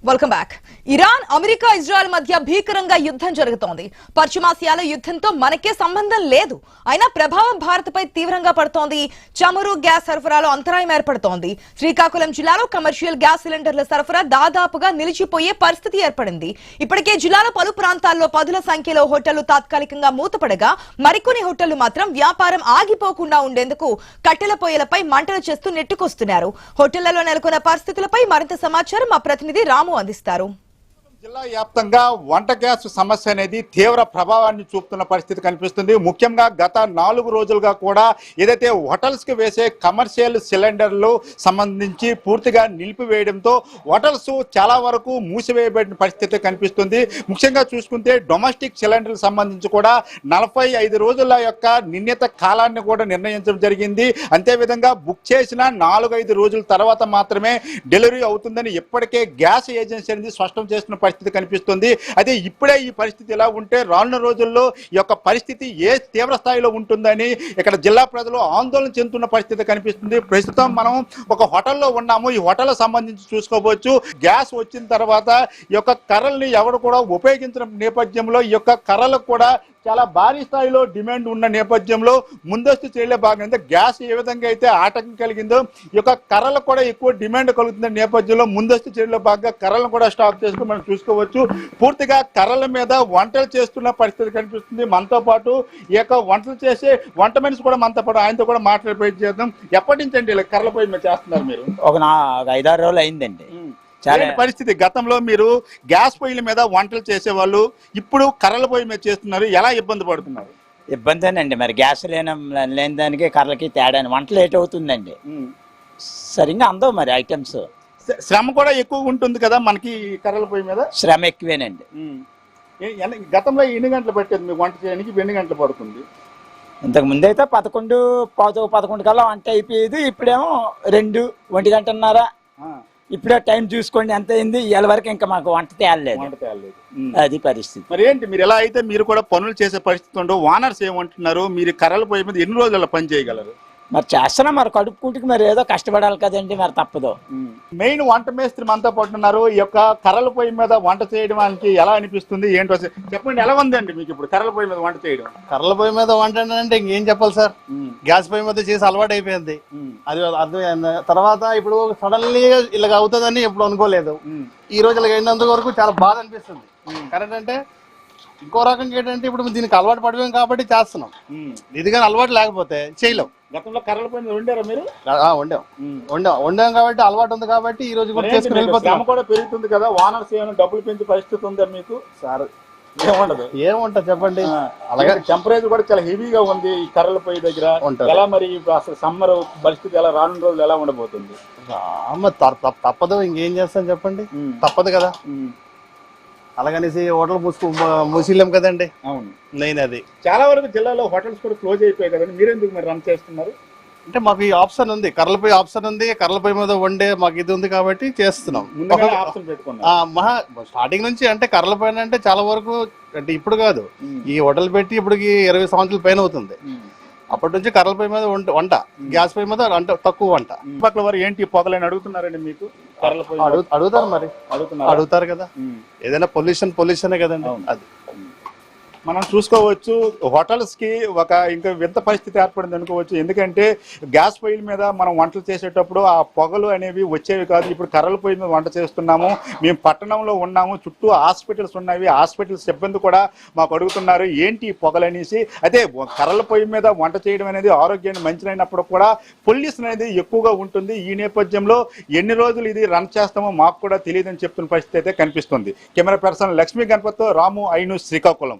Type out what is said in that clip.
Welcome back. Iran America Israel మధ్య భీకరంగా యుద్ధం జరుగుతోంది. పశ్చిమాసియాలో యుద్ధంతో మనకే సంబంధం లేదు. అయినా ప్రభావం భారత్పై తీవ్రంగా పడుతోంది. చమురు గ్యాస్ సరఫరాలో అంతరాయం ఏర్పడుతోంది. శ్రీకాకుళం జిల్లాలో కమర్షియల్ గ్యాస్ సిలిండర్ల సరఫరా దాదాపుగా నిలిచిపోయే పరిస్థితి ఏర్పడింది. ఇప్పటికే జిల్లాలో పలు ప్రాంతాల్లో పదుల సంఖ్యలో హోటళ్లు తాత్కాలికంగా మూతపడగా మరికొన్ని హోటళ్లు మాత్రం వ్యాపారం ఆగిపోకుండా ఉండేందుకు కట్టెల పొయ్యలపై మంటలు చేస్తూ నెట్టుకొస్తున్నారు. హోటళ్లలో నెలకొన్న పరిస్థితులపై మరింత సమాచారం మా ప్రతినిధి రాము అందిస్తారు. జిల్లా వ్యాప్తంగా వంట గ్యాస్ సమస్య అనేది తీవ్ర ప్రభావాన్ని చూపుతున్న పరిస్థితి కనిపిస్తుంది. ముఖ్యంగా గత 4 రోజులుగా కూడా ఏదైతే హోటల్స్ కి వేసే కమర్షియల్ సిలిండర్లు సంబంధించి పూర్తిగా నిలిపివేయడంతో హోటల్స్ చాలా వరకు మూసివేయబడిన పరిస్థితి కనిపిస్తుంది. ముఖ్యంగా చూసుకుంటే డొమెస్టిక్ సిలిండర్లకు సంబంధించి కూడా 45 రోజుల యొక్క నిర్ణీత కాలాన్ని కూడా నిర్ణయించడం జరిగింది. అంతేవిధంగా బుక్ చేసిన 4-5 రోజుల తర్వాత మాత్రమే డెలివరీ అవుతుందని ఇప్పటికే గ్యాస్ ఏజెన్సీ అనేది స్పష్టం చేస్తున్న పరిస్థితి కనిపిస్తుంది. అయితే ఇప్పుడే ఈ పరిస్థితి ఎలా ఉంటే రానున్న రోజుల్లో ఈ యొక్క పరిస్థితి ఏ తీవ్ర స్థాయిలో ఉంటుందని ఇక్కడ జిల్లా ప్రజలు ఆందోళన చెందుతున్న పరిస్థితి కనిపిస్తుంది. ప్రస్తుతం మనం ఒక హోటల్లో ఉన్నాము. ఈ హోటల్ సంబంధించి చూసుకోవచ్చు. గ్యాస్ వచ్చిన తర్వాత ఈ యొక్క కర్రల్ని ఎవరు కూడా ఉపయోగించిన నేపథ్యంలో ఈ యొక్క కర్రలకు కూడా చాలా భారీ స్థాయిలో డిమాండ్ ఉన్న నేపథ్యంలో ముందస్తు చర్యల భాగంగా గ్యాస్ ఏ విధంగా అయితే ఆటంకం కలిగిందో ఈ యొక్క కర్రలకు కూడా ఎక్కువ డిమాండ్ కలుగుతున్న నేపథ్యంలో ముందస్తు చర్యల భాగంగా కర్రలను కూడా స్టాక్ చేసుకుని మనం చూసుకోవచ్చు. పూర్తిగా కర్రల మీద వంటలు చేస్తున్న పరిస్థితి కనిపిస్తుంది. మనతో పాటు ఈ యొక్క వంటలు చేసే వంట మనిషి కూడా మనతో పాటు ఆయనతో కూడా మాట్లాడే చేద్దాం. ఎప్పటి నుంచి అండి ఇలా కర్రల పొయ్యి మీద చేస్తున్నారు మీరు? ఒక 5-6 రోజులు అయిందండి. చాలా పరిస్థితి గతంలో మీరు గ్యాస్ పొయ్యిల మీద వంటలు చేసేవాళ్ళు, ఇప్పుడు కర్రల పొయ్యి మీద చేస్తున్నారు. ఎలా ఇబ్బంది పడుతున్నారు? ఇబ్బందేనండి. మరి గ్యాస్ లేని దానికి కర్రలకి తేడా. వంట లేట్ అవుతుందండి, సరిగ్గా అందవు మరి ఐటమ్స్. శ్రమ కూడా ఎక్కువ ఉంటుంది కదా మనకి కర్రల పొయ్యి మీద? శ్రమ ఎక్కువేనండి. గతంలో ఎన్ని గంటలు పట్టేది మీకు వంట చేయడానికి? ఎన్ని గంటలు పడుతుంది? ఇంతకు ముందు అయితే 11 కల్లా వంట అయిపోయేది. ఇప్పుడేమో 2 1 గంటన్నర. ఇప్పుడే టైం చూసుకోండి ఎంత అయింది. ఇవాళ వరకు ఇంకా మాకు వంట తేయలేదు. అది పరిస్థితి. మరి ఏంటి మీరు ఎలా అయితే మీరు కూడా పనులు చేసే పరిస్థితి ఉండవు. ఓనర్స్ ఏమంటున్నారు? మీరు కర్రల పొయ్యి మీద ఎన్ని రోజులు పని చేయగలరు? మరి చేస్తున్నాం. మరి కడుపు కూటికి మరి ఏదో కష్టపడాలి కదండి, మరి తప్పదు. మెయిన్ వంట మేస్త్రి మనతో పట్టున్నారు. ఈ యొక్క కర్రల పొయ్యి మీద వంట చేయడానికి ఎలా అనిపిస్తుంది ఏంటో చెప్పండి. ఎలా ఉందండి మీకు ఇప్పుడు కర్రల పొయ్యి మీద వంట చేయడం? కర్రల పొయ్యి మీద వంట అంటే ఇంకేం చెప్పాలి సార్. గ్యాస్ పొయ్యి మీద చేసి అలవాటు అయిపోయింది. అది అర్థమైంది. తర్వాత ఇప్పుడు సడన్లీ ఇలాగ అవుతుందని ఎప్పుడు అనుకోలేదు. ఈ రోజు ఇలాగ అయినంత వరకు చాలా బాధ అనిపిస్తుంది. కరెక్ట్ అంటే ఇంకో రకంగా ఏంటంటే ఇప్పుడు దీనికి అలవాటు పడిపోయాం కాబట్టి చేస్తున్నాం. ఇది కానీ అలవాటు లేకపోతే చేయలేం. గతంలో కర్రల పొయ్యి మీద వండారా మీరు? వండాం కాబట్టి అలవాటు ఉంది కాబట్టి ఈ రోజు శ్రమ కూడా పెరుగుతుంది కదా. ఓనర్స్ ఏమైనా డబ్బులు పెంచే పరిస్థితి ఉందా మీకు? సార్ ఏముండదు. ఏముంటుంది చెప్పండి. అలాగే టెంపరేచర్ కూడా చాలా హెవీగా ఉంది ఈ కర్రల పొయ్యి దగ్గర. ఎలా మరి అసలు సమ్మర్ పరిస్థితి ఎలా రానున్న రోజులు ఎలా ఉండబోతుంది? తప్పదు. ఇంకేం చేస్తాం చెప్పండి. తప్పదు కదా. అలాగనేసి హోటల్ మూసిలేం కదండి. అవును, నేను అది చాలా వరకు జిల్లాలో హోటల్స్ కూడా క్లోజ్ అయిపోయాయి కదండి. మీరెందుకు మరి రన్ చేస్తున్నారు? అంటే మాకు ఈ ఆప్షన్ ఉంది, కర్రల పొయ్యి ఆప్షన్ ఉంది. కర్రల పొయ్యి మీద వండే మాకు ఇది ఉంది కాబట్టి చేస్తున్నాం. స్టార్టింగ్ నుంచి అంటే కర్రల పైన అంటే చాలా వరకు అంటే ఇప్పుడు కాదు, ఈ హోటల్ పెట్టి ఇప్పటికి 20 సంవత్సరాల పైన అవుతుంది. అప్పటి నుంచి కర్రల పొయ్యి మీద వంట, గ్యాస్ పొయ్యి మీద అంటే తక్కువ వంట. పక్కల వారు ఏంటి పొగలని అడుగుతున్నారండి మీకు? కర్రల పొయ్యి అడుగుతారు మరి, అడుగుతారు కదా. ఏదైనా పొల్యూషనే కదండి. అది మనం చూసుకోవచ్చు. హోటల్స్ కి ఒక ఇంకా వింత పరిస్థితి ఏర్పడింది అనుకోవచ్చు. ఎందుకంటే గ్యాస్ పొయ్యిల మీద మనం వంటలు చేసేటప్పుడు ఆ పొగలు అనేవి వచ్చేవి కాదు. ఇప్పుడు కర్రల పొయ్యి మీద వంట చేస్తున్నాము. మేము పట్టణంలో ఉన్నాము, చుట్టూ హాస్పిటల్స్ ఉన్నాయి. హాస్పిటల్ సిబ్బంది కూడా మాకు అడుగుతున్నారు ఏంటి ఈ పొగలు అనేసి. అయితే కర్రల పొయ్యి మీద వంట చేయడం అనేది ఆరోగ్యాన్ని మంచిదైనప్పుడు కూడా పొల్యూషన్ అనేది ఎక్కువగా ఉంటుంది. ఈ నేపథ్యంలో ఎన్ని రోజులు ఇది రన్ చేస్తామో మాకు కూడా తెలియదని చెప్తున్న పరిస్థితి అయితే కనిపిస్తుంది. కెమెరా పర్సన్ లక్ష్మీ గణపతితో రాము, ఐ న్యూస్, శ్రీకాకుళం.